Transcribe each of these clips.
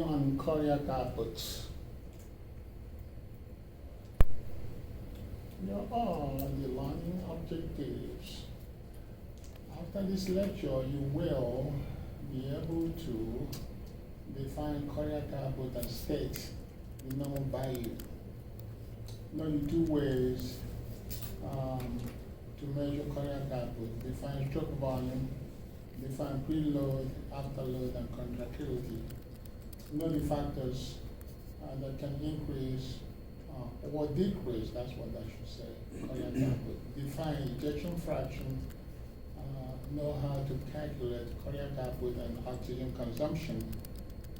on cardiac outputs. Here are the learning objectives. After this lecture, you will be able to define cardiac output and state the normal value. There are two ways to measure cardiac output: define stroke volume, define preload, afterload, and contractility. Know the factors that can increase or decrease, that's what I should say, cardiac output. Define ejection fraction, know how to calculate cardiac output and oxygen consumption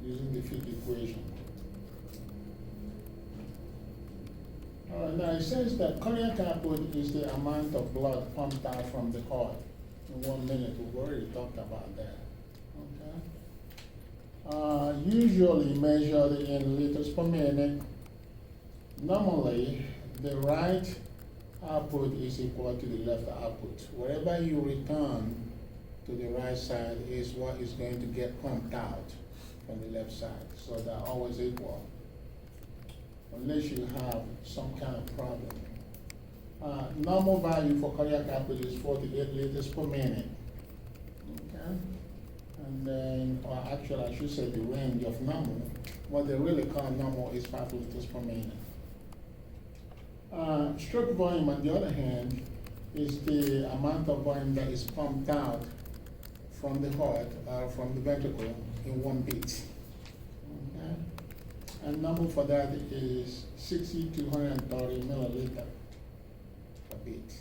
using the Fick equation. Now it says that cardiac output is the amount of blood pumped out from the heart. In 1 minute, we've already talked about that. Okay. Usually measured in liters per minute. Normally, the right output is equal to the left output. Whatever you return to the right side is what is going to get pumped out from the left side. So they're always equal, unless you have some kind of problem. Normal value for cardiac output is 48 liters per minute. Okay? And then, or actually I should say the range of normal. What they really call normal is 5 liters per minute. Stroke volume, on the other hand, is the amount of volume that is pumped out from the heart, from the ventricle in 1 beat. Okay? And number for that is 60 to 130 milliliter per beat.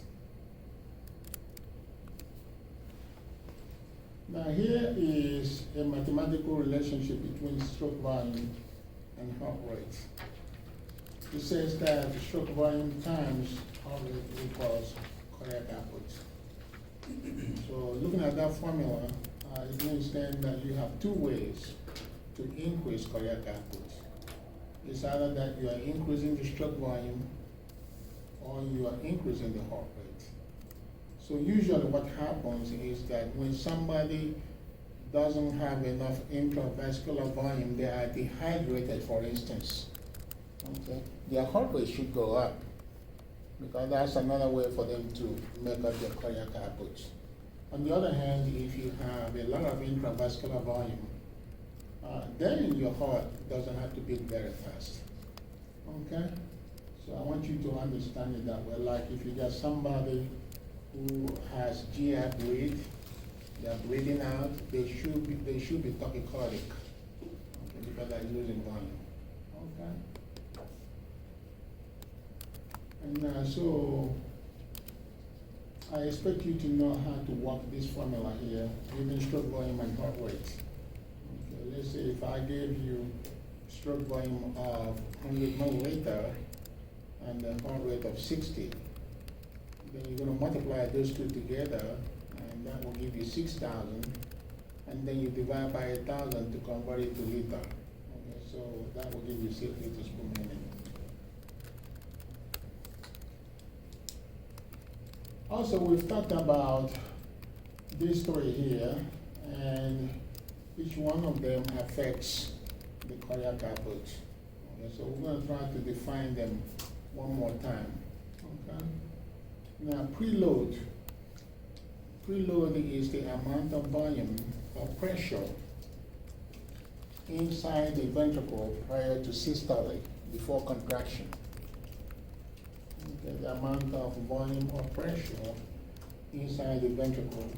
Now here is a mathematical relationship between stroke volume and heart rate. It says that the stroke volume times heart rate equals cardiac output. So looking at that formula, it means then that you have 2 ways to increase cardiac output. It's either that you are increasing the stroke volume or you are increasing the heart rate. So usually what happens is that when somebody doesn't have enough intravascular volume, they are dehydrated, for instance. Okay. Their heart rate should go up, because that's another way for them to make up their cardiac output. On the other hand, if you have a lot of intravascular volume, then your heart doesn't have to beat very fast. Okay? So I want you to understand it that way. Like if you got somebody who has GI bleed, they're bleeding out, they should be tachycardic, okay, because they're losing volume. Okay? And so I expect you to know how to work this formula here, given stroke volume and heart rate. Okay, let's say if I gave you stroke volume of 100 milliliter and a heart rate of 60, then you're going to multiply those two together, and that will give you 6,000, and then you divide by 1,000 to convert it to liter. Okay, so that will give you 6 liters per minute. Also, we've talked about these 3 here, and each one of them affects the cardiac output. Okay, so we're going to try to define them one more time. Okay? Now, preload. Preload is the amount of volume or pressure inside the ventricle prior to systole, before contraction. Okay, the amount of volume or pressure inside the ventricle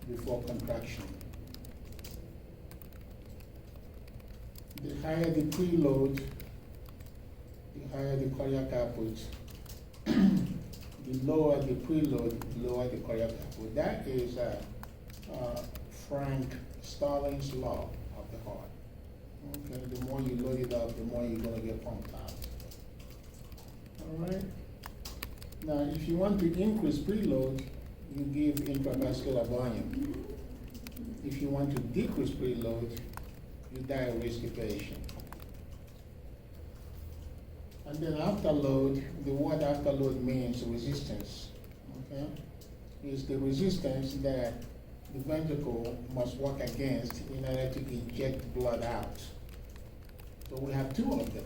before contraction. The higher the preload, the higher the cardiac output. The lower the preload, the lower the cardiac output. That is Frank Starling's law of the heart. Okay, the more you load it up, the more you're going to get pumped out. All right. Now, if you want to increase preload, you give intravascular volume. If you want to decrease preload, you diurese the patient. And then afterload, the word afterload means resistance. Okay? It's the resistance that the ventricle must work against in order to inject blood out. So we have two of them.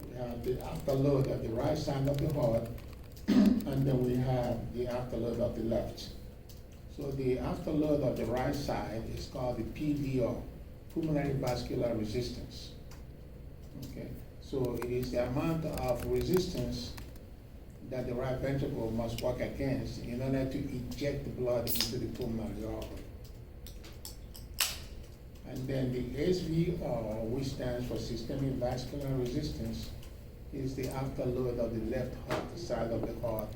We have the afterload of the right side of the heart, and then we have the afterload of the left. So the afterload of the right side is called the PVR, pulmonary vascular resistance. Okay, so it is the amount of resistance that the right ventricle must work against in order to inject the blood into the pulmonary artery. And then the SVR, which stands for systemic vascular resistance, is the afterload of the left heart, the side of the heart,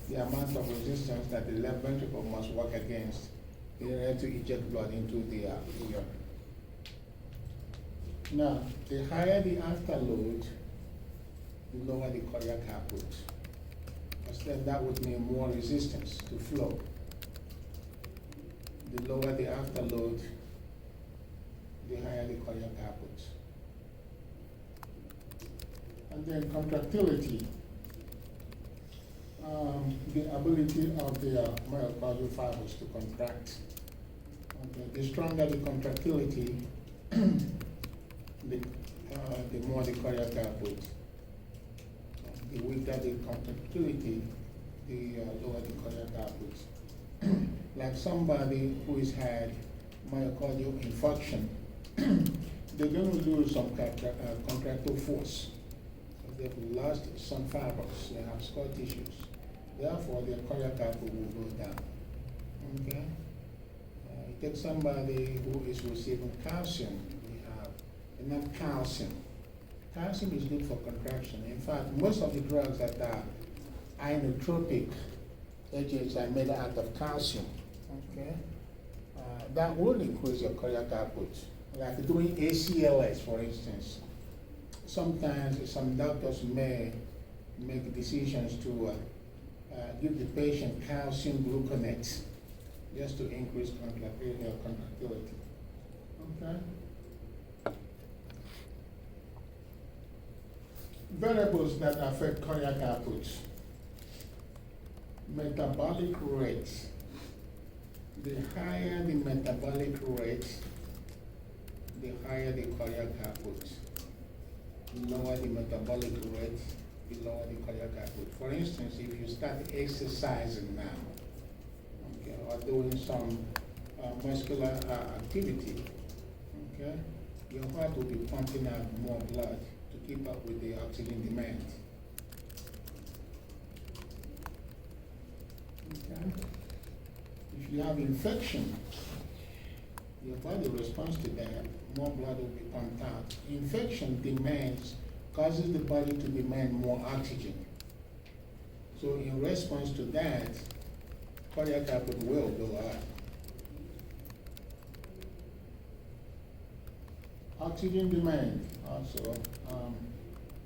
the amount of resistance that the left ventricle must work against in order to inject blood into the urine. Now, the higher the afterload, the lower the cardiac output. Because then that would mean more resistance to flow. The lower the afterload, the higher the cardiac output. And then contractility, the ability of the myocardial fibers to contract. Okay. The stronger the contractility, the more the cardiac output. The weaker the contractility, the lower the cardiac output. Like somebody who has had myocardial infarction, they're going to lose some contractile force. They've lost some fibers, they have scar tissues. Therefore, their cardiac output will go down. Okay? You take somebody who is receiving calcium, we have enough calcium. Calcium is good for contraction. In fact, most of the drugs that are inotropic agents are made out of calcium. Okay? That will increase your cardiac output. Like doing ACLS, for instance. Sometimes some doctors may make decisions to give the patient calcium gluconate just to increase contractility. Okay? Variables that affect cardiac output. Metabolic rate. The higher the metabolic rate, the higher the cardiac output. The lower the metabolic rate, the lower the cardiac output. For instance, if you start exercising now, okay, or doing some muscular activity, okay, your heart will be pumping out more blood to keep up with the oxygen demand. Okay. If you have infection, your body responds to that, more blood will be pumped out. Infection causes the body to demand more oxygen. So in response to that, cardiac output will go up. Oxygen demand also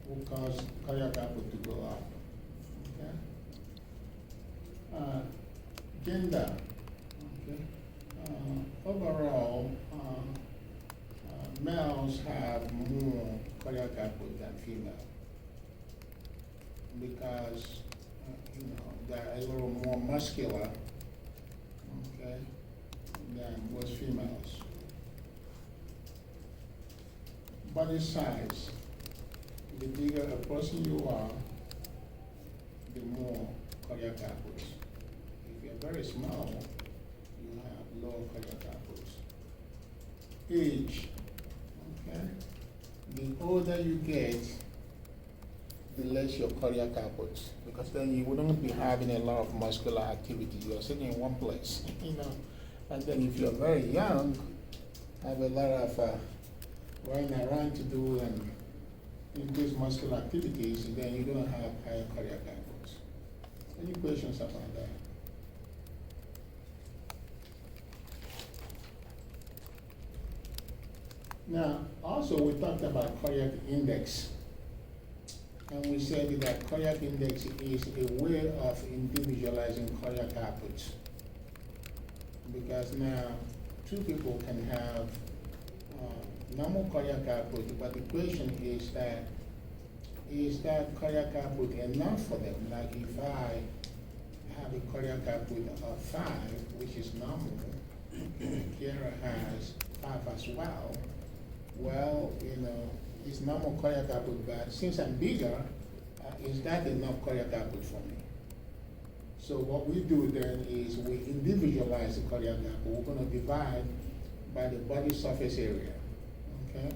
will cause cardiac output to go up. Okay? Gender. Okay? Overall, males have more cardiac output than females because they're a little more muscular, okay, than most females. Body size. The bigger a person you are, the more cardiac output. If you're very small, you have low cardiac output. Age. Okay. The older you get, the less your cardiac output, because then you wouldn't be having a lot of muscular activity. You're sitting in one place, And then if you're very young, have a lot of running around to do and increase muscular activities, and then you're going to have higher cardiac outputs. Any questions about that? Now, also we talked about cardiac index. And we said that cardiac index is a way of individualizing cardiac output. Because now, two people can have normal cardiac output, but the question is that cardiac output enough for them? Like if I have a cardiac output of 5, which is normal, Kiara has 5 as well, oh, it's normal cardiac output, but since I'm bigger, is that enough cardiac output for me? So what we do then is we individualize the cardiac output. We're going to divide by the body surface area, okay,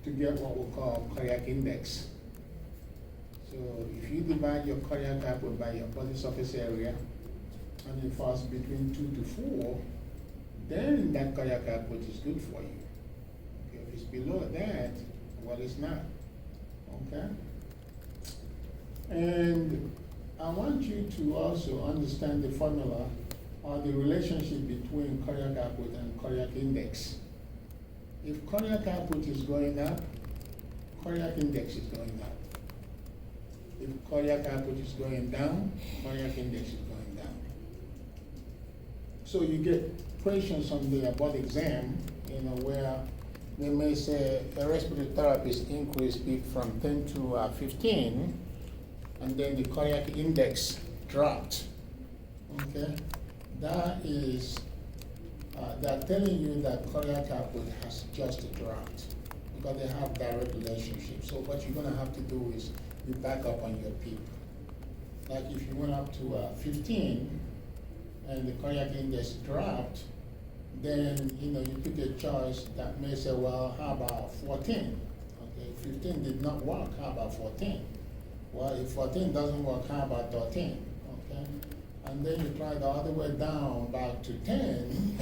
to get what we call cardiac index. So if you divide your cardiac output by your body surface area, and it falls between 2 to 4, then that cardiac output is good for you. Okay, if it's below that, well, it's not. Okay? And I want you to also understand the formula or the relationship between cardiac output and cardiac index. If cardiac output is going up, cardiac index is going up. If cardiac output is going down, cardiac index is going down. So you get questions on the board exam, where they may say a respiratory therapist increased it from 10 to 15, and then the cardiac index dropped. Okay, that is they're telling you that cardiac output has just dropped because they have direct relationship. So what you're going to have to do is you back up on your PEEP. Like if you went up to 15 and the cardiac index dropped, then you pick a choice that may say, well, how about 14? Okay, 15 did not work, how about 14? Well, if 14 doesn't work, how about 13? Okay, and then you try the other way down back to 10,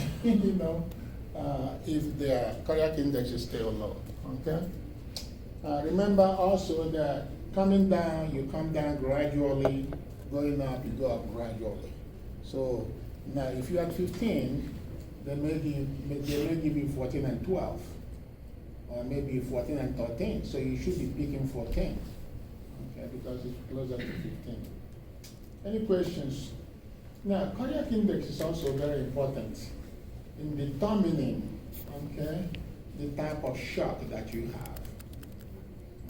if the cardiac index is still low. Okay, remember also that coming down, you come down gradually, going up, you go up gradually. So now if you had 15, they may give you 14 and 12, or maybe 14 and 13. So you should be picking 14, okay, because it's closer to 15. Any questions? Now, cardiac index is also very important in determining, okay, the type of shock that you have.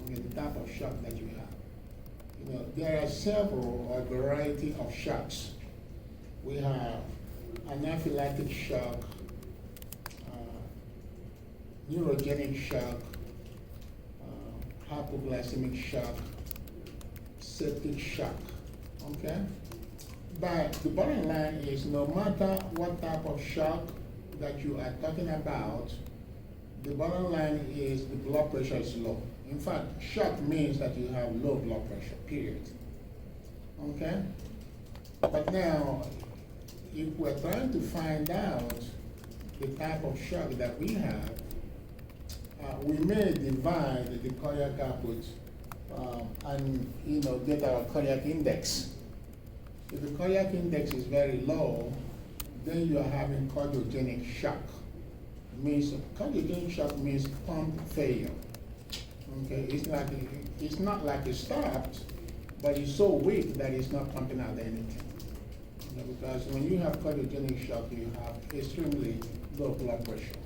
Okay, the type of shock that you have. There are several, a variety of shocks. We have anaphylactic shock, neurogenic shock, hypoglycemic shock, septic shock, okay? But the bottom line is no matter what type of shock that you are talking about, the bottom line is the blood pressure is low. In fact, shock means that you have low blood pressure, period. Okay? But now, if we're trying to find out the type of shock that we have, we may divide the cardiac output and get our cardiac index. If the cardiac index is very low, then you are having cardiogenic shock. Cardiogenic shock means pump failure. Okay, it's not like it stopped, but it's so weak that it's not pumping out anything. Because when you have cardiogenic shock, you have extremely low blood pressure.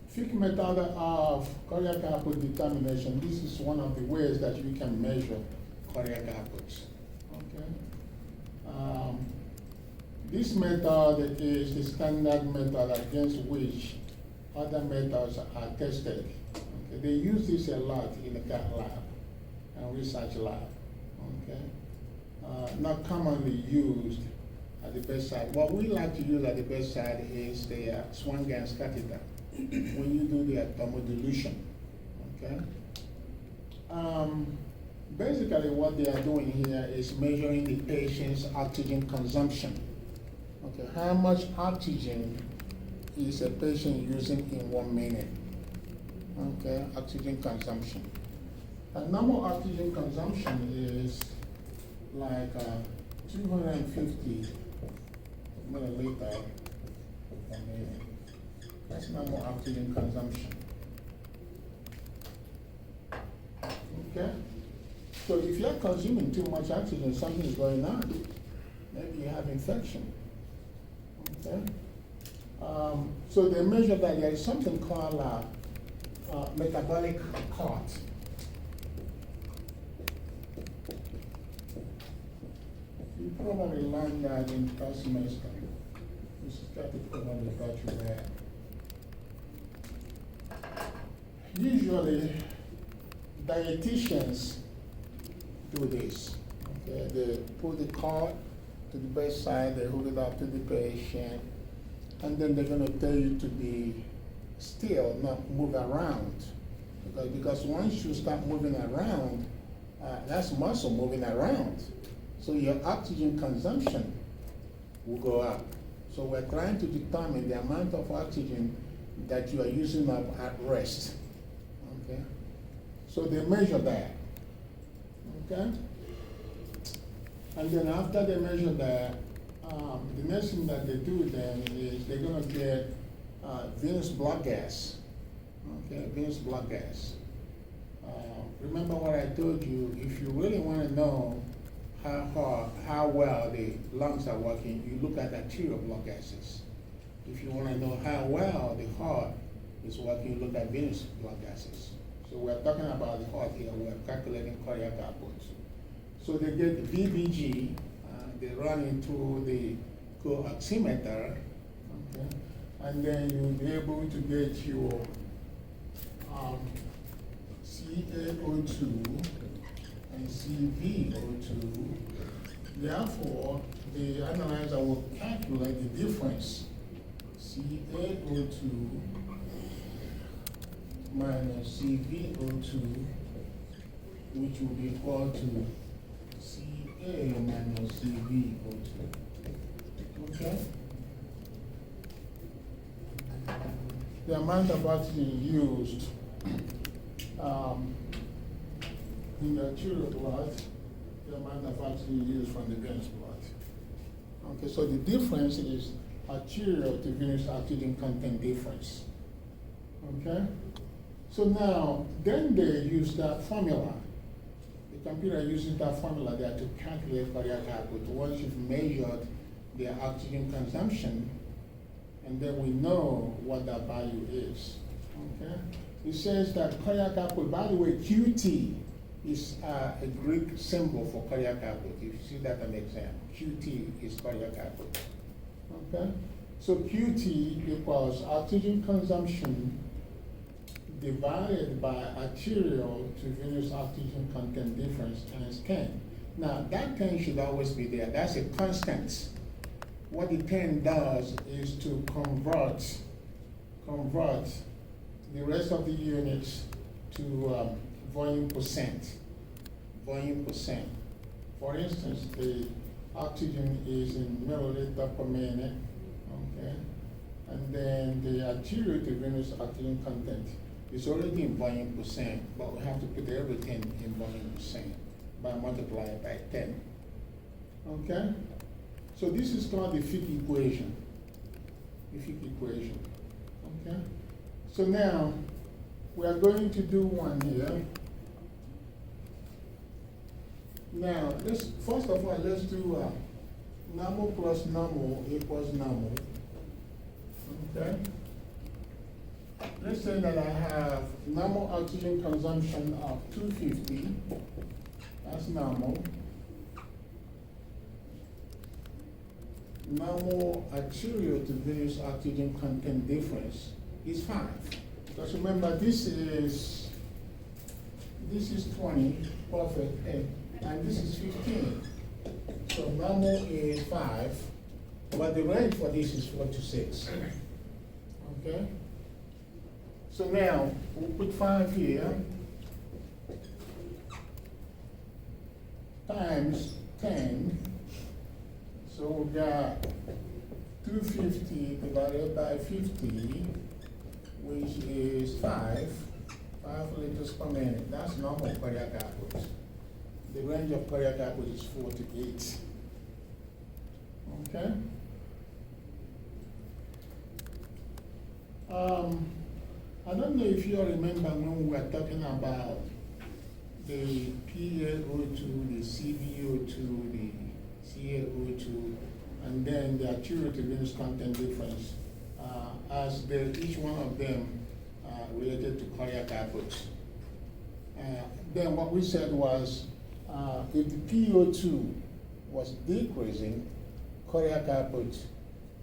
Fick method of cardiac output determination. This is one of the ways that you can measure cardiac outputs. Okay. This method is the standard method against which other methods are tested. Okay. They use this a lot in the cath lab and research lab. Okay. Not commonly used at the bedside. What we like to use at the bedside is the Swan-Ganz catheter when you do the thermodilution. Okay. Basically, what they are doing here is measuring the patient's oxygen consumption. Okay, how much oxygen is a patient using in 1 minute? Okay, oxygen consumption. A normal oxygen consumption is like 250 milliliter per minute. That's normal oxygen consumption. Okay? So if you're consuming too much oxygen, something is going on. Maybe you have infection. Okay? So they measure that there is something called metabolic clot. You probably learned that in first semester. This is got to put on the battery there. Usually, dietitians do this. Okay, they put the card to the bedside, they hold it up to the patient, and then they're going to tell you to be still, not move around. Because once you start moving around, that's muscle moving around. So your oxygen consumption will go up. So we're trying to determine the amount of oxygen that you are using up at rest. Okay? So they measure that. Okay? And then after they measure that, the next thing that they do then is they're going to get venous blood gas. Okay, venous blood gas. Remember what I told you, if you really want to know how well the lungs are working, you look at arterial blood gases. If you want to know how well the heart is working, you look at venous blood gases. So we're talking about the heart here, we're calculating cardiac output. So they get VBG, they run into the co-oximeter, okay, and then you'll be able to get your CaO2 and CvO2. Therefore, the analyzer will calculate the difference. CaO2 minus CvO2, which will be equal to Ca minus CvO2. Okay? The amount of oxygen used in the arterial blood, the amount of oxygen used from the venous blood. Okay, so the difference is arterial to venous oxygen content difference. Okay? So now, then they use that formula. The computer uses that formula there to calculate cardiac output. Once you've measured their oxygen consumption, and then we know what that value is. Okay? It says that cardiac output, by the way, QT is a Greek symbol for cardiac output. If you see that on the exam, QT is cardiac output. Okay? So QT equals oxygen consumption divided by arterial to venous oxygen content difference times 10. Now, that 10 should always be there. That's a constant. What the 10 does is to convert the rest of the units to volume percent. Volume percent. For instance, the oxygen is in milliliter per minute, okay? And then the arterial to venous oxygen content is already in volume percent, but we have to put everything in volume percent by multiplying by 10. Okay? So this is called the Fick equation. The Fick equation. Okay? So now we are going to do one here. Now, first of all, let's do normal plus normal equals normal. Okay? Let's say that I have normal oxygen consumption of 250. That's normal. Normal arterial to venous oxygen content difference is 5. Because remember, this is 20, perfect, and this is 15. So normal is 5, but the range for this is 4 to 6. Okay? So now, we'll put 5 here, times 10. So we got 250 divided by 50, which is 5 liters per minute. That's normal cardiac output. The range of cardiac output is 4 to 8. Okay? I don't know if you all remember when we were talking about the PaO2, the CvO2, the CaO2, and then the arterial to venous content difference, as each one of them related to cardiac output. Then what we said was, if the PaO2 was decreasing, cardiac output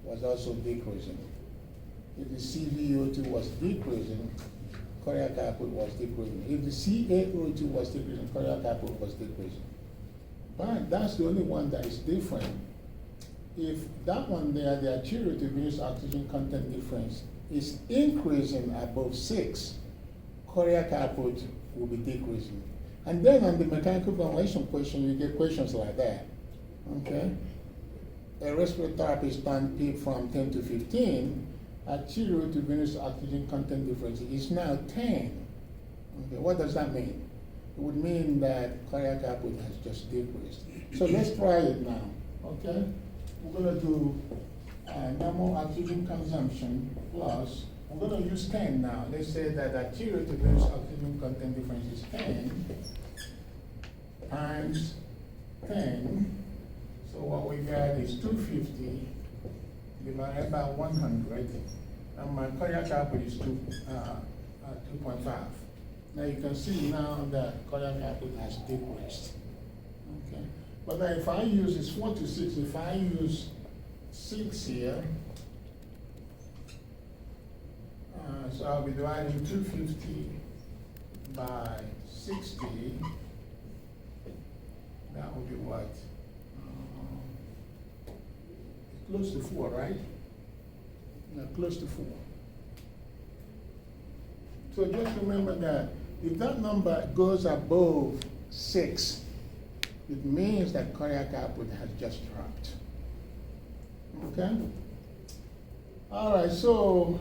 was also decreasing. If the CVO2 was decreasing, cardiac output was decreasing. If the CaO2 was decreasing, cardiac output was decreasing. But that's the only one that is different. If that one there, the arterial to venous oxygen content difference is increasing above 6, cardiac output will be decreasing. And then on the mechanical ventilation question, you get questions like that. Okay? A respiratory therapist can peak from 10 to 15, arterial to venous oxygen content difference is now 10. Okay, what does that mean? It would mean that cardiac output has just decreased. So let's try it now, okay? We're gonna do normal oxygen consumption plus, we're gonna use 10 now. Let's say that arterial to venous oxygen content difference is 10 times 10. So what we got is 250 divided by 100, and my cardiac output is 2.5. Now you can see now that cardiac output has decreased. Okay, but now if I use it's 4 to 6, if I use 6 here, so I'll be dividing 250 by 60. That would be what? Close to 4, right? Yeah, close to 4. So just remember that if that number goes above 6, it means that cardiac output has just dropped. Okay? All right, so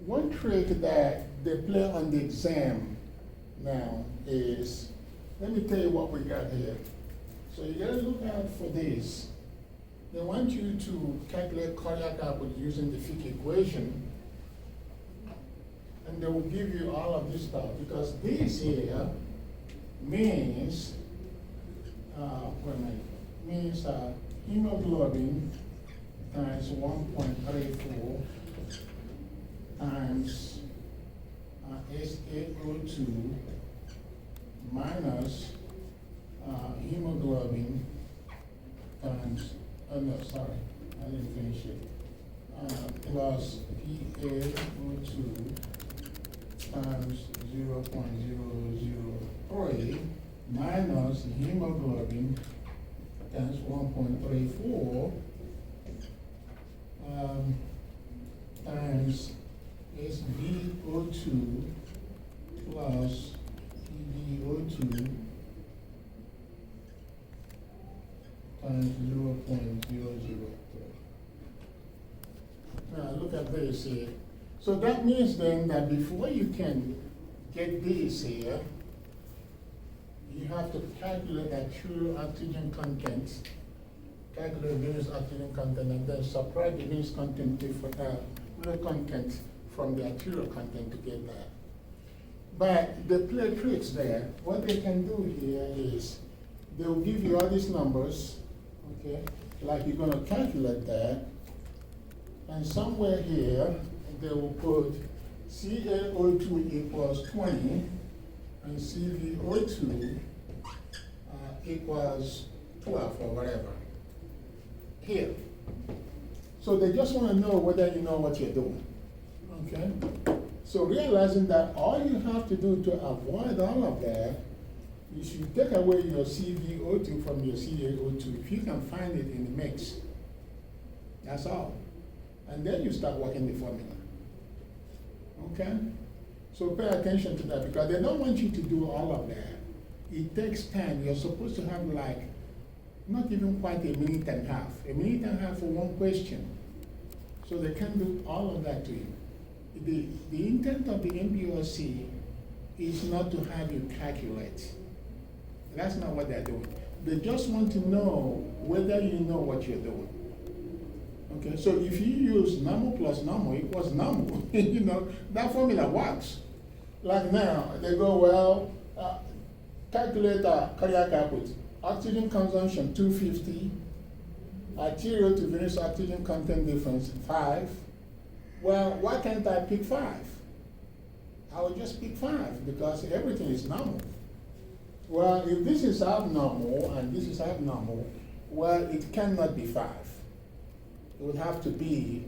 one trick that they play on the exam now is, let me tell you what we got here. So you gotta look out for this. They want you to calculate cardiac output using the Fick equation, and they will give you all of this stuff, because this here means, hemoglobin times 1.34 times SaO2 minus hemoglobin times, oh no, sorry, I didn't finish it, plus PaO2 times 0.003 minus hemoglobin times 1.34 times SvO2 plus PbO2 times 0.003. Now look at this here. So that means then that before you can get this here, you have to calculate arterial oxygen content, calculate venous oxygen content, and then subtract the venous content content from the arterial content to get that. But the play tricks there. What they can do here is they will give you all these numbers, okay? Like you're going to calculate that, and somewhere here they will put CaO2 equals 20 and CvO2 equals 12 or whatever. Here. So they just want to know whether you know what you're doing. Okay? So realizing that all you have to do to avoid all of that, you should take away your CvO2 from your CaO2 if you can find it in the mix. That's all. And then you start working the formula. Okay? So pay attention to that, because they don't want you to do all of that. It takes time. You're supposed to have like, not even quite a minute and a half. A minute and a half for one question. So they can't do all of that to you. The intent of the MBOC is not to have you calculate. That's not what they're doing. They just want to know whether you know what you're doing. Okay, so if you use normal plus normal equals normal, you know, that formula works. Like now, they go, well, calculate cardiac output. Oxygen consumption, 250. Arterial to venous oxygen content difference, 5. Well, why can't I pick 5? I will just pick 5 because everything is normal. Well, if this is abnormal and this is abnormal, well, it cannot be 5. It would have to be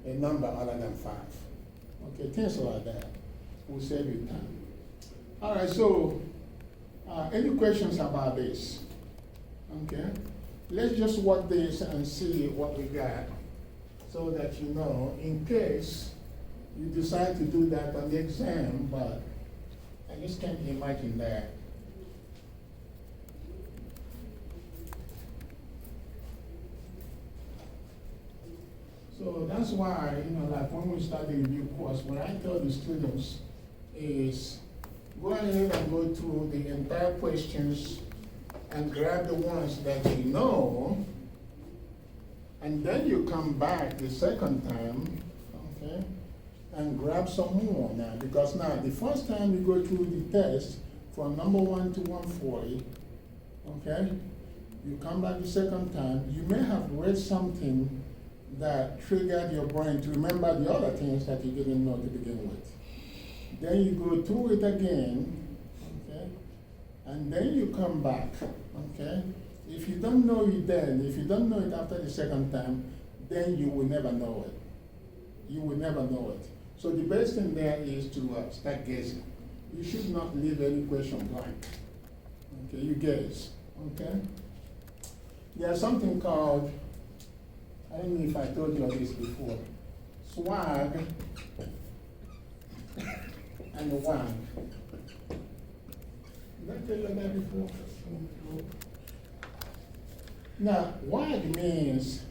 a number other than 5. Okay, things like that will save you time. All right, so any questions about this? Okay, let's just work this and see what we got so that you know in case you decide to do that on the exam, but I just can't imagine that. So that's why, like when we start the review course, what I tell the students is go ahead and go through the entire questions and grab the ones that you know, and then you come back the second time, okay, and grab some more now. Because now, the first time you go through the test from number 1 to 140, okay, you come back the second time, you may have read something that triggered your brain to remember the other things that you didn't know to begin with. Then you go through it again, okay, and then you come back, okay. If you don't know it then, if you don't know it after the second time, then you will never know it. You will never know it. So the best thing there is to start guessing. You should not leave any question blank. Okay, you guess, okay. There's something called, I don't know if I told you this before, swag and wag. Did I tell you that before? Now, wag means,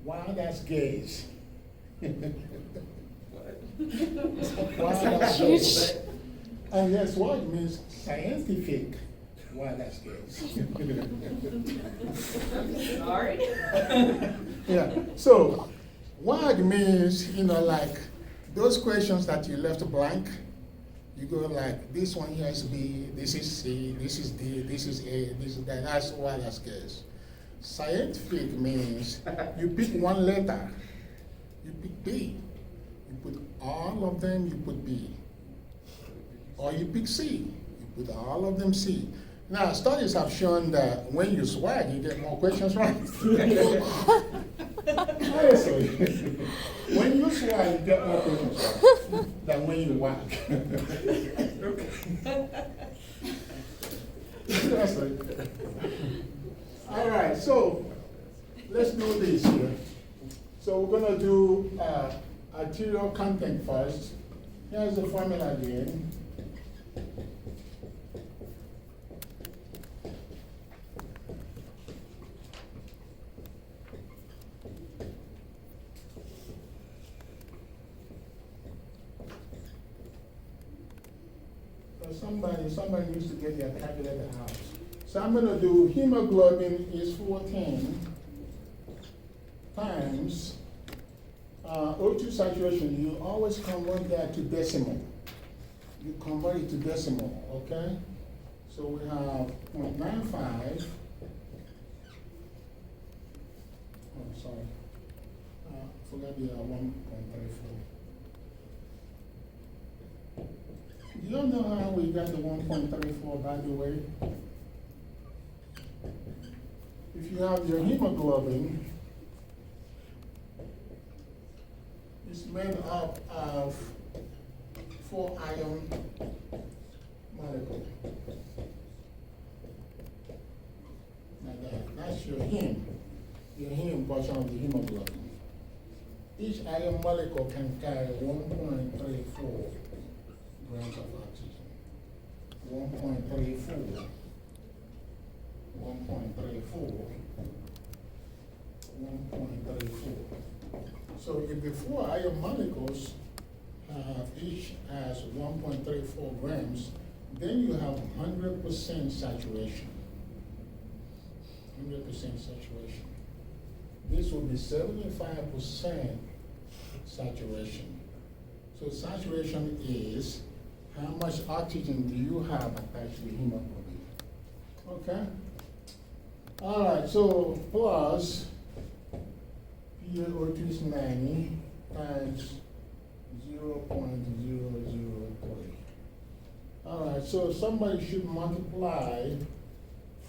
wow, that's gaze. Wow, that's gaze. And yes, wag means scientific. Wow, that's gaze. Sorry. Yeah, so wag means, like those questions that you left blank, you go like, this one here is B, this is C, this is D, this is A, this is that, that's why that's guess. Scientific means you pick one letter, you pick B, you put all of them, you put B. Or you pick C, you put all of them C. Now, studies have shown that when you swag, you get more questions right. Honestly, when you swag, you get more questions right than when you whack. Seriously. All right, so let's do this here. So we're going to do arterial content first. Here's the formula again. Somebody needs to get their calculator out. So I'm going to do hemoglobin is 14 times O2 saturation. You always convert that to decimal. You convert it to decimal, okay? So we have 0.95. Oh, sorry. Forgot the 1.34. Do you know how we got the 1.34, by the way? If you have your hemoglobin, it's made up of 4 iron molecules. Now that's your heme portion of the hemoglobin. Each iron molecule can carry 1.34 grams of oxygen. 1.34. 1.34. 1.34. So if the 4 iron molecules each has 1.34 grams, then you have 100% saturation. 100% saturation. This will be 75% saturation. So saturation is how much oxygen do you have attached to the hemoglobin? Okay? All right, so plus PaO2 is 90 times 0.003. All right, so somebody should multiply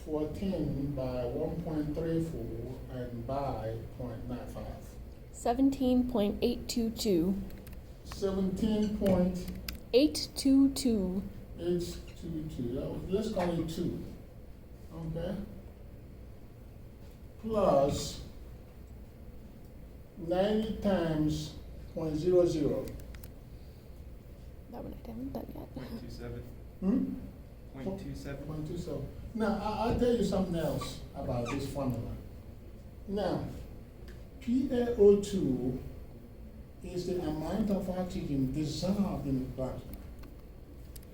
14 by 1.34 and by 0.95. 17.822. 17.822. 822. Let's call it 2. Okay? Plus 90 times 0.00. That one I haven't done yet. 0.27. Hmm? 0.27. 0.27. Now, I'll tell you something else about this formula. Now, PaO2 is the amount of oxygen dissolved in the plasma.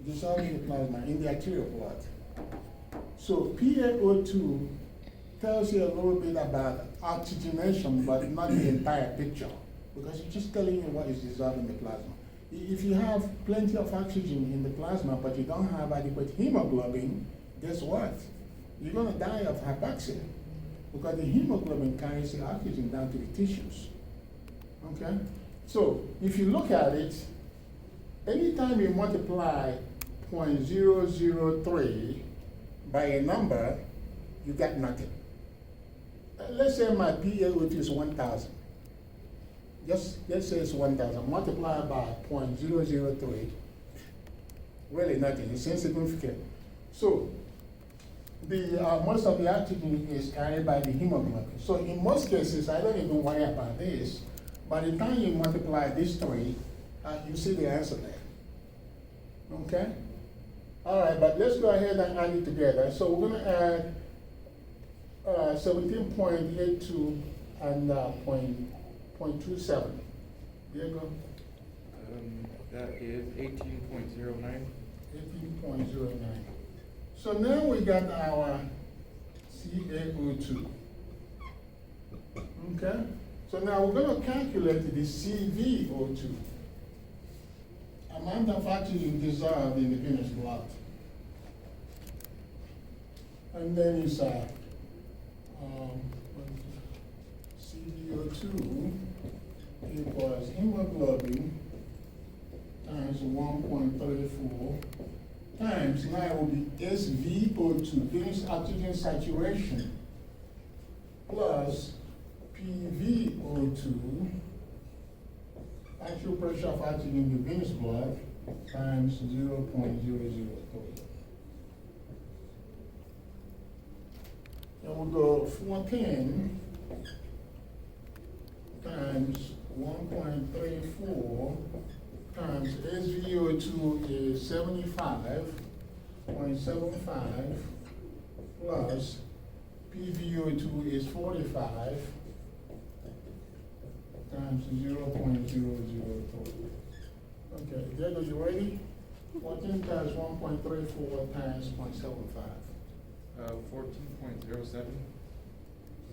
Dissolved in the plasma, in the arterial blood. So PaO2 tells you a little bit about oxygenation, but not the entire picture, because it's just telling you what is dissolved in the plasma. If you have plenty of oxygen in the plasma, but you don't have adequate hemoglobin, guess what? You're going to die of hypoxia, because the hemoglobin carries the oxygen down to the tissues. Okay? So if you look at it, anytime you multiply 0.003 by a number, you got nothing. Let's say my PaO2 is 1,000. Let's say it's 1,000. Multiply by 0.003. Really nothing. It's insignificant. So the most of the oxygen is carried by the hemoglobin. So in most cases, I don't even worry about this. By the time you multiply these three, you see the answer there. Okay? All right, but let's go ahead and add it together. So we're going to add 17.82 and 0.27. There you go. That is 18.09. 18.09. So now we got our CaO2. Okay? So now we're going to calculate the CvO2. Amount of oxygen dissolved in the venous blood. And then it's CvO2 equals hemoglobin times 1.34 times, now it will be SvO2, venous oxygen saturation, plus PvO2, actual pressure of oxygen in the venous blood, times 0.003. And we'll go 14 times 1.34 times SvO2 is 75.75 plus PvO2 is 45 times 0.003. Okay, Diego, you ready? 14 times 1.34 times 0.75. 14.07.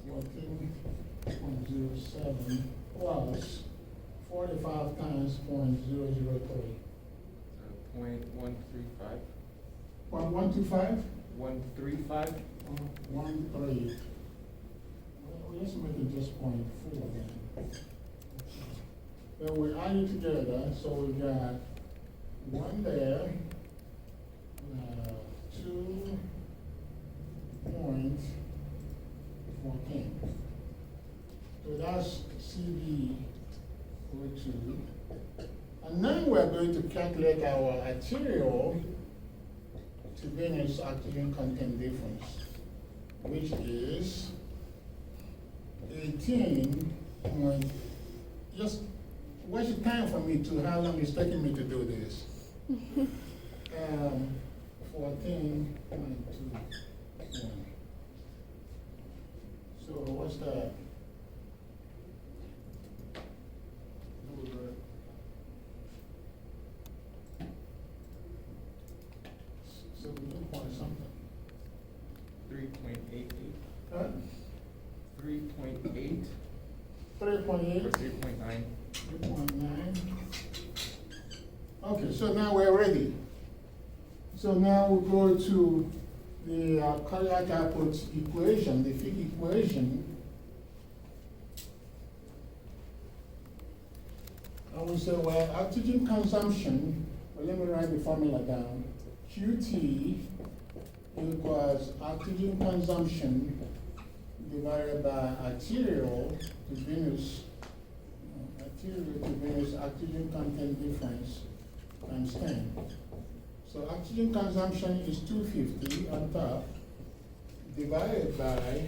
14.07 plus 45 times 0.003. 0.135. 1.125? 135. 1.3. Well, let's make it just 0.4 then. Then we add it together, so we got 1 there, 2.14. So that's CvO2. And now we're going to calculate our arterial to venous oxygen content difference, which is 18 point, just what's the time for me to, how long it's taking me to do this? 14.21. So what's that? 17 point something. 3.88. Huh? 3.8. 3.8? Or 3.9. 3.9. Okay, so now we're ready. So now we go to the cardiac output equation, the Fick equation. And we say, well, oxygen consumption, well, let me write the formula down. QT equals oxygen consumption divided by arterial to venous, oxygen content difference times 10. So oxygen consumption is 250 on top, divided by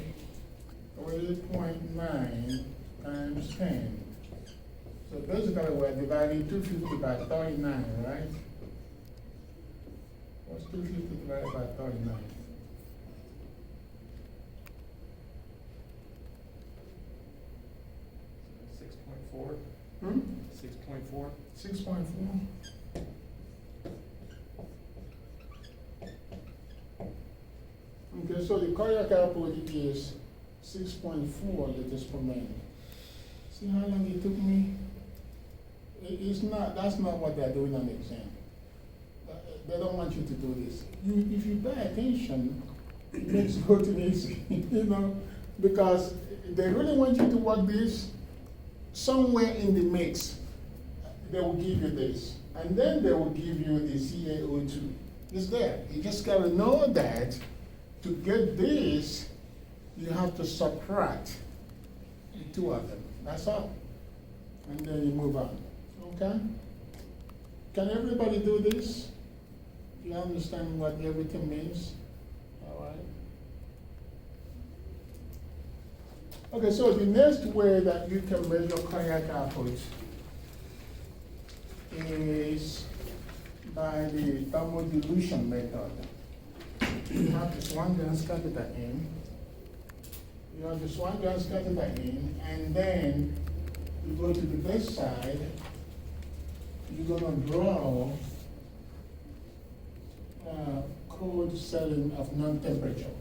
3.9 times 10. So basically we're dividing 250 by 39, right? What's 250 divided by 39? Six point four. Hmm? 6.4. 6.4? Okay, so the cardiac output is 6.4 liters per minute. See how long it took me? It's not, that's not what they're doing on the exam. They don't want you to do this. If you pay attention, it makes voting easy, you know, because they really want you to work this. Somewhere in the mix, they will give you this, and then they will give you the CaO2. It's there. You just gotta know that to get this, you have to subtract the two of them. That's all. And then you move on. Okay? Can everybody do this? You understand what everything means? All right. Okay, so the next way that you can measure cardiac output is by the thermodilution method. You have the Swan-Ganz catheter in. You have the Swan-Ganz catheter in, and then you go to the bedside. You're gonna draw cold saline of non-temperature.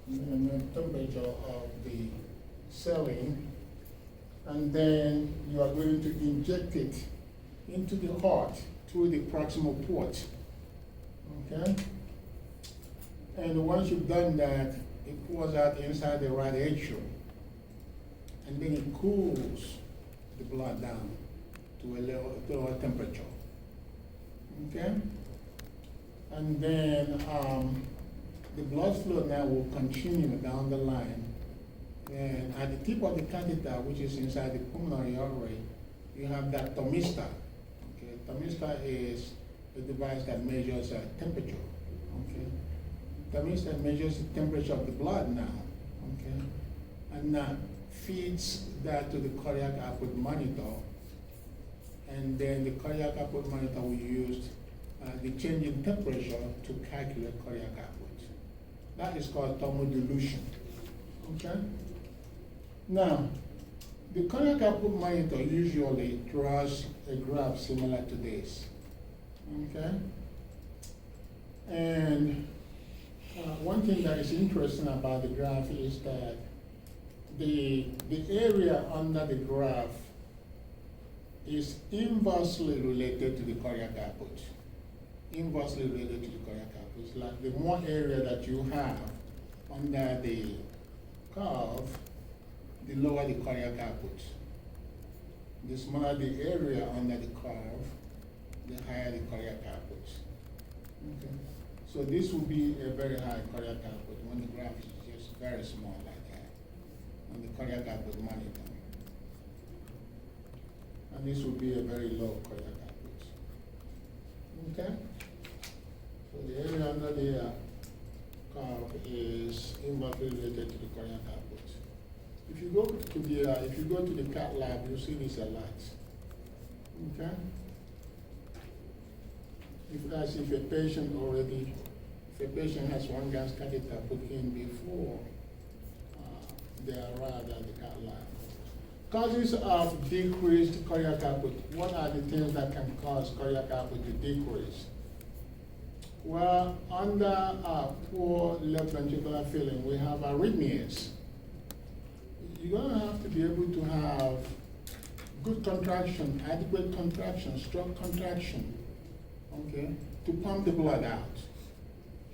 Non-temperature of the saline, and then you are going to inject it into the heart through the proximal port. Okay? And once you've done that, it pours out inside the right atrium, and then it cools the blood down to a lower temperature. Okay? And then the blood flow now will continue down the line. And at the tip of the catheter, which is inside the pulmonary artery, you have that thermistor. Okay? Thermistor is a device that measures temperature. Okay? Thermistor measures the temperature of the blood now. Okay? And feeds that to the cardiac output monitor. And then the cardiac output monitor will use the change in temperature to calculate cardiac output. That is called thermodilution. Okay? Now, the cardiac output monitor usually draws a graph similar to this. Okay? And one thing that is interesting about the graph is that the area under the graph is inversely related to the cardiac output. Inversely related to the cardiac output. It's like the more area that you have under the curve, the lower the cardiac output. The smaller the area under the curve, the higher the cardiac output. Okay. So this will be a very high cardiac output when the graph is just very small like that on the cardiac output monitor. And this will be a very low cardiac output. Okay? So the area under the curve is inversely related to the cardiac output. If you go to the cath lab, you'll see this a lot. Okay? If a patient has Swan-Ganz catheter put in before they arrive at the cath lab. Causes of decreased cardiac output. What are the things that can cause cardiac output to decrease? Well, under poor left ventricular filling, we have arrhythmias. You're going to have to be able to have good contraction, adequate contraction, strong contraction, okay, to pump the blood out.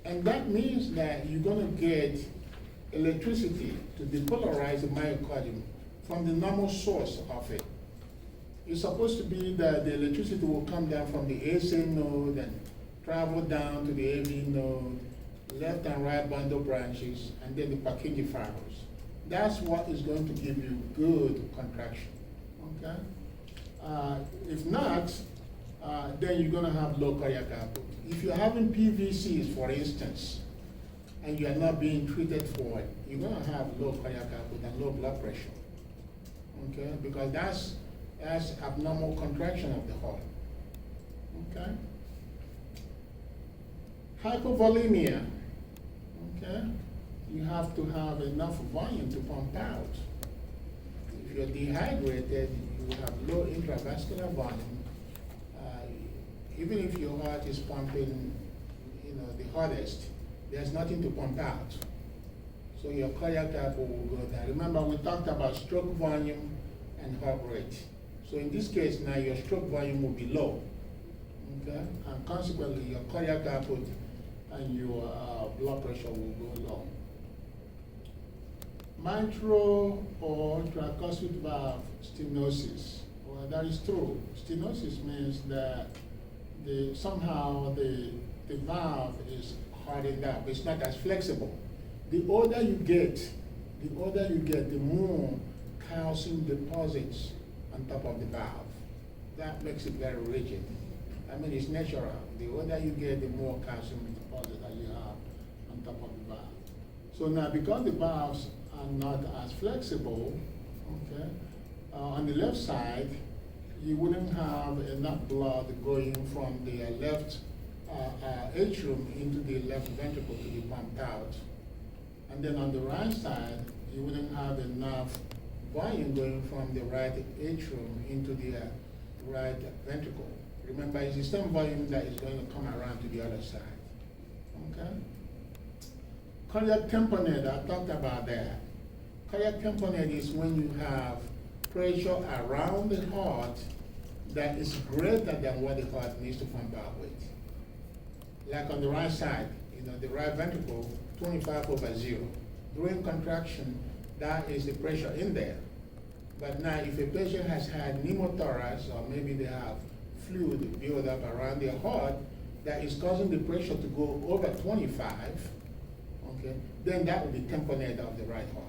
And that means that you're going to get electricity to depolarize the myocardium from the normal source of it. It's supposed to be that the electricity will come down from the AC node and travel down to the AV node left and right bundle branches, and then the Purkinje fibers. That's what is going to give you good contraction, okay? If not, then you're gonna have low cardiac output. If you're having PVCs, for instance, and you are not being treated for it, you're gonna have low cardiac output and low blood pressure, okay? Because that's abnormal contraction of the heart, okay? Hypovolemia, okay? You have to have enough volume to pump out. If you're dehydrated, you have low intravascular volume. Even if your heart is pumping, the hardest, there's nothing to pump out. So your cardiac output will go down. Remember, we talked about stroke volume and heart rate. So in this case now, your stroke volume will be low, okay? And consequently, your cardiac output and your blood pressure will go low. Mitral or tricuspid valve stenosis. Well, that is true. Stenosis means that somehow the valve is hardened up. It's not as flexible. The older you get, the more calcium deposits on top of the valve. That makes it very rigid. I mean, it's natural. The older you get, the more calcium deposit that you have on top of the valve. So now, because the valves are not as flexible, okay, on the left side, you wouldn't have enough blood going from the left atrium into the left ventricle to be pumped out. And then on the right side, you wouldn't have enough volume going from the right atrium into the right ventricle. Remember, it's the same volume that is going to come around to the other side, okay? Cardiac tamponade, I talked about that. Cardiac tamponade is when you have pressure around the heart that is greater than what the heart needs to pump out with. Like on the right side, the right ventricle, 25/0. During contraction, that is the pressure in there. But now, if a patient has had pneumothorax, or maybe they have fluid build up around their heart that is causing the pressure to go over 25, okay, then that would be tamponade of the right heart.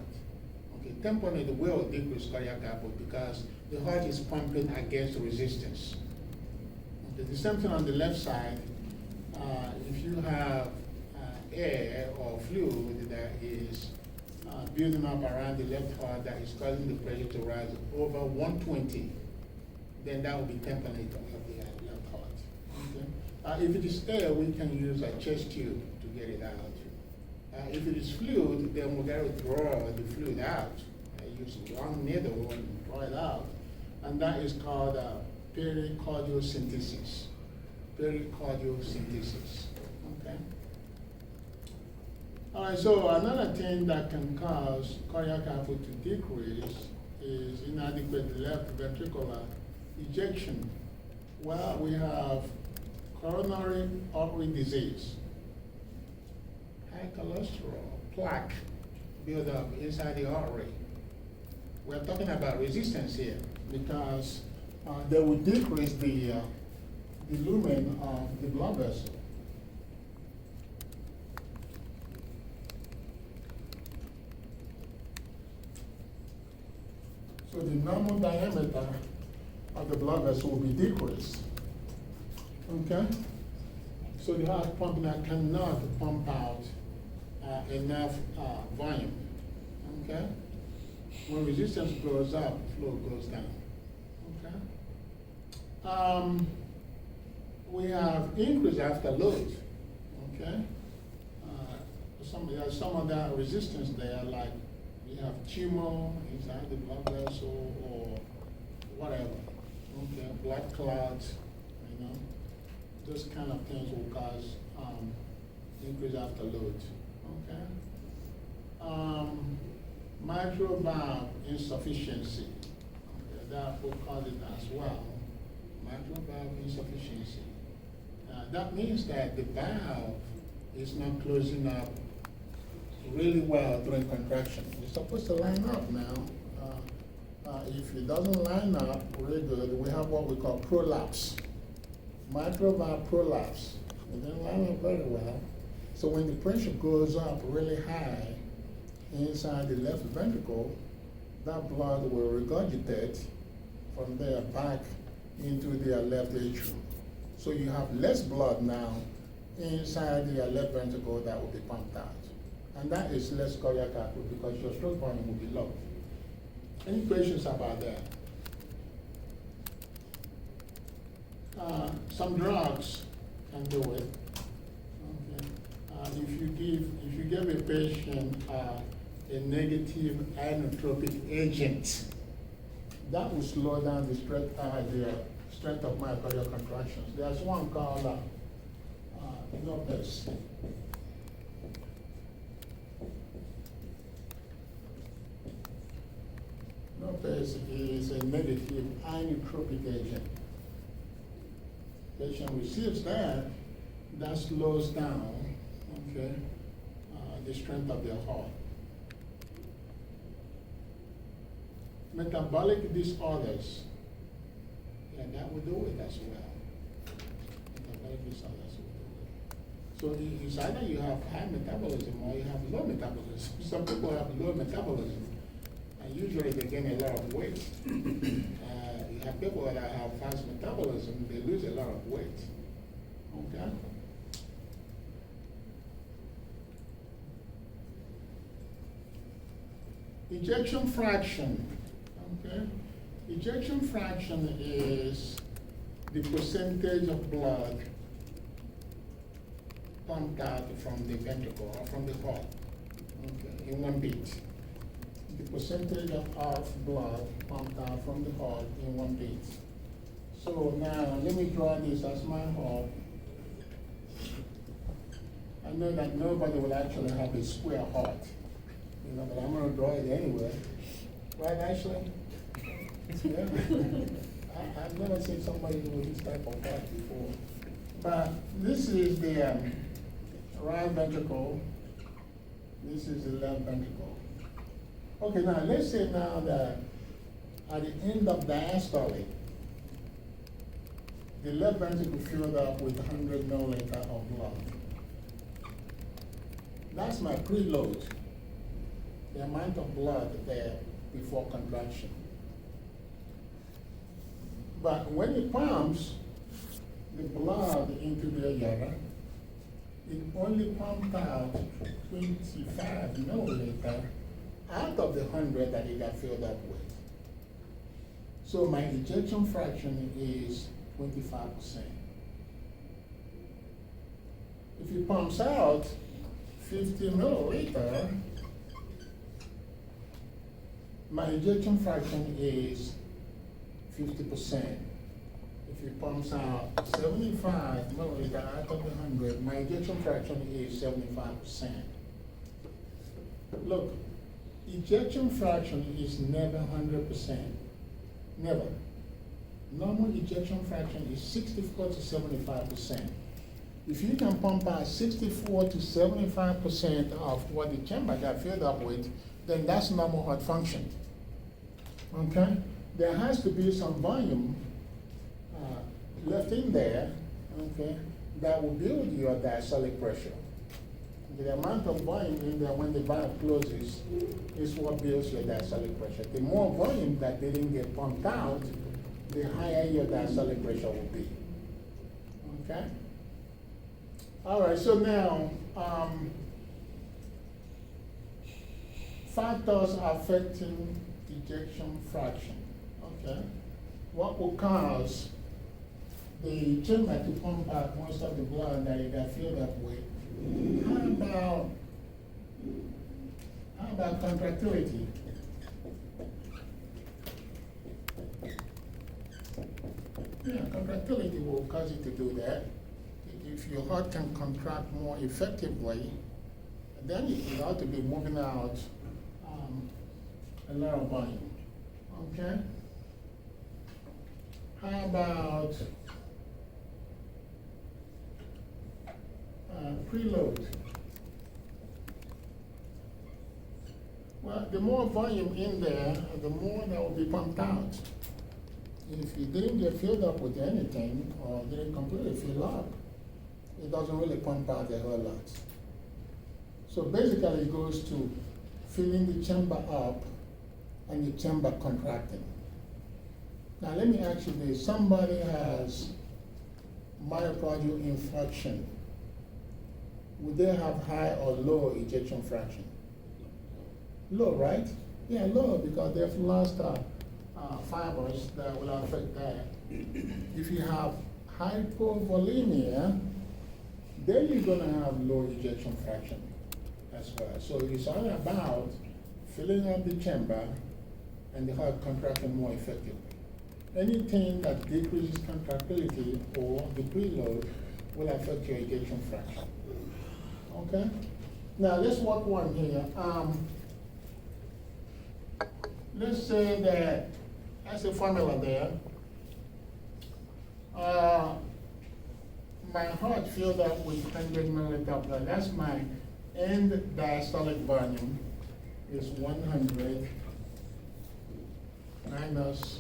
Okay, tamponade will decrease cardiac output because the heart is pumping against resistance. Okay, the same thing on the left side. If you have air or fluid that is building up around the left heart that is causing the pressure to rise over 120, then that will be tamponade of the left heart. Okay? If it is air, we can use a chest tube to get it out. If it is fluid, then we got to draw the fluid out. Use a long needle and draw it out, and that is called pericardiocentesis. Pericardiocentesis. Okay. All right. So another thing that can cause cardiac output to decrease is inadequate left ventricular ejection. Well, we have coronary artery disease, high cholesterol, plaque build up inside the artery. We're talking about resistance here because they will decrease the lumen of the blood vessel. So the normal diameter of the blood vessel will be decreased. Okay? So the heart pumping out cannot pump out enough volume. Okay? When resistance goes up, flow goes down. Okay? We have increase after load. Okay? Some of that resistance there, like you have tumor inside the blood vessel or whatever. Okay, blood clots, those kind of things will cause increase after load. Okay. Mitral valve insufficiency. Okay, that will cause it as well. Mitral valve insufficiency. That means that the valve is not closing up really well during contraction. It's supposed to line up now. If it doesn't line up really good, we have what we call prolapse. Mitral valve prolapse. It didn't line up very well. So when the pressure goes up really high inside the left ventricle, that blood will regurgitate from there back into their left atrium. So you have less blood now inside the left ventricle that will be pumped out. And that is less cardiac output because your stroke volume will be low. Any questions about that? Some drugs can do it. Okay. If you give a patient a negative inotropic agent, that will slow down the strength of myocardial contractions. There's one called Nopes. Nopes is a negative inotropic agent. Patient receives that slows down, okay, the strength of their heart. Metabolic disorders, yeah, that will do it as well. Metabolic disorders will do it. So it's either you have high metabolism or you have low metabolism. Some people have low metabolism, and usually they gain a lot of weight. You have people that have fast metabolism, they lose a lot of weight. Okay? Ejection fraction. Okay? Ejection fraction is the percentage of blood pumped out from the ventricle or from the heart, okay, in one beat. The percentage of blood pumped out from the heart in one beat. So now let me draw this as my heart. I know that nobody will actually have a square heart, you know, but I'm going to draw it anyway. Right, Ashley? Yeah. I've never seen somebody with this type of heart before. But this is the right ventricle. This is the left ventricle. Okay, now let's say now that at the end of diastole, the left ventricle filled up with 100 milliliter of blood. That's my preload, the amount of blood there before contraction. But when it pumps the blood into the aorta, it only pumps out 25 milliliter out of the 100 that it got filled up with. So my ejection fraction is 25%. If it pumps out 50 milliliter, my ejection fraction is 50%. If it pumps out 75 milliliter out of the 100, my ejection fraction is 75%. Look, ejection fraction is never 100%. Never. Normal ejection fraction is 64 to 75%. If you can pump out 64 to 75% of what the chamber got filled up with, then that's normal heart function. Okay? There has to be some volume left in there, okay, that will build your diastolic pressure. The amount of volume in there when the valve closes is what builds your diastolic pressure. The more volume that didn't get pumped out, the higher your diastolic pressure will be. Okay? All right, so now, factors affecting ejection fraction. Okay? What will cause the chamber to pump out most of the blood that it got filled up with? How about contractility? Yeah, contractility will cause you to do that. If your heart can contract more effectively, then it ought to be moving out a lot of volume. Okay? How about preload? Well, the more volume in there, the more that will be pumped out. If you didn't get filled up with anything or didn't completely fill up, it doesn't really pump out a whole lot. So basically it goes to filling the chamber up and the chamber contracting. Now let me ask you this, somebody has myocardial infarction, would they have high or low ejection fraction? Low, right? Yeah, low, because they've lost fibers that will affect that. If you have hypovolemia, then you're gonna have low ejection fraction as well. So it's all about filling up the chamber and the heart contracting more effectively. Anything that decreases contractility or the preload will affect your ejection fraction. Okay? Now let's work one here. Let's say that, that's a formula there. My heart filled up with 100 milliliters of blood. That's my end diastolic volume is 100 minus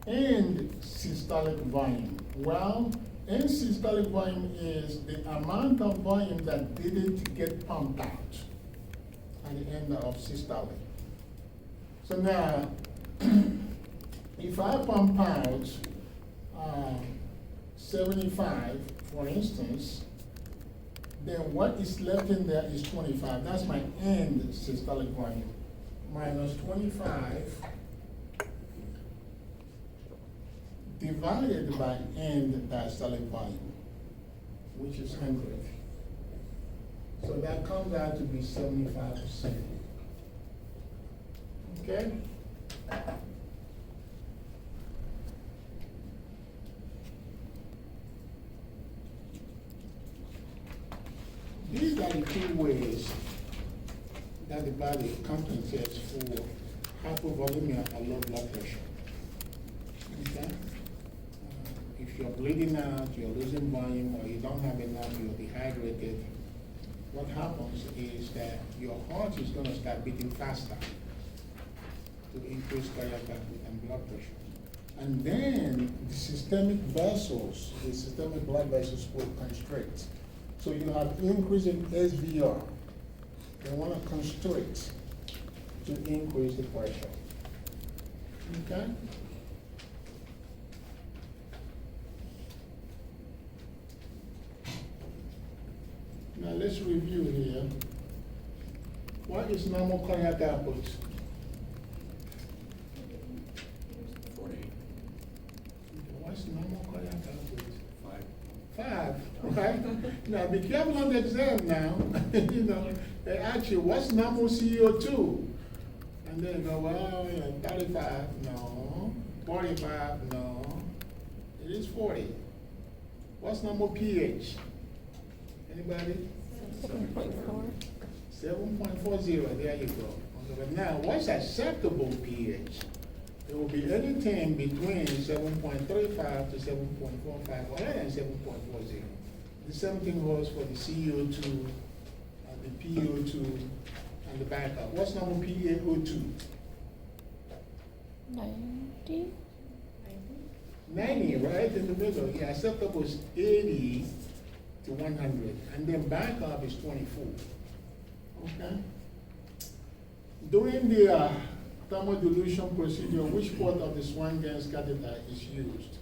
end systolic volume. Well, end systolic volume is the amount of volume that didn't get pumped out at the end of systolic. So now, if I pump out 75, for instance, then what is left in there is 25. That's my end systolic volume. Minus 25 divided by end diastolic volume, which is 100. So that comes out to be 75%. Okay? These are the two ways that the body compensates for hypovolemia or low blood pressure. Okay? If you're bleeding out, you're losing volume, or you don't have enough, you're dehydrated, what happens is that your heart is going to start beating faster to increase cardiac output and blood pressure. And then the systemic vessels, the systemic blood vessels will constrict. So you have increase in SVR. They want to constrict to increase the pressure. Okay? Now let's review here. What is normal cardiac output? 48. What's normal cardiac output? 5. 5, right? Now be careful on the exam now. You know, they ask you, what's normal CO2? And then you go, well, you know, 35, no. 45, no. It is 40. What's normal pH? Anybody? 7.4. 7.40, there you go. Okay, but now, what's acceptable pH? It will be anything between 7.35 to 7.45 or than 7.40. The same thing holds for the CO2, the PO2, and the backup. What's normal PaO2? 90. 90, right in the middle. Yeah, acceptable is 80 to 100, and then backup is 24. Okay? During the thermodilution procedure, which port of the Swan-Ganz catheter is used?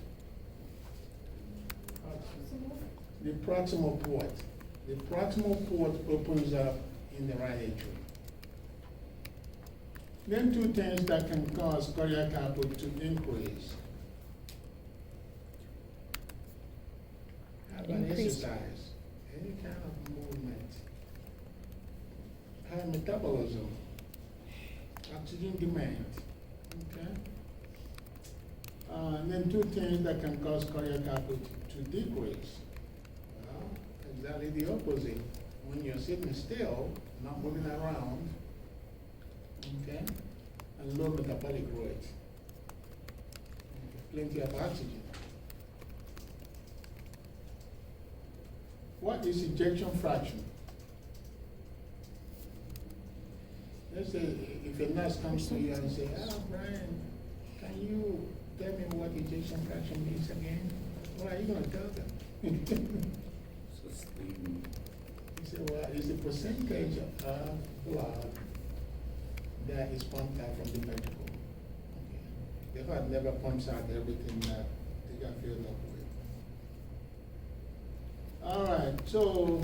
The proximal port. The proximal port opens up in the right atrium. Then two things that can cause cardiac output to increase. How about Increase. exercise? Any kind of movement. High metabolism. Oxygen demand. Okay? And then two things that can cause cardiac output to decrease. Well, exactly the opposite. When you're sitting still, not moving around, okay? And low metabolic rate. Plenty of oxygen. What is ejection fraction? Let's say if a nurse comes to you and say, Brian, can you tell me what ejection fraction means again? What are you going to tell them? So it's He said, well, it's a percentage of blood that is pumped out from the ventricle. Okay. The heart never pumps out everything that they got filled up with. All right, so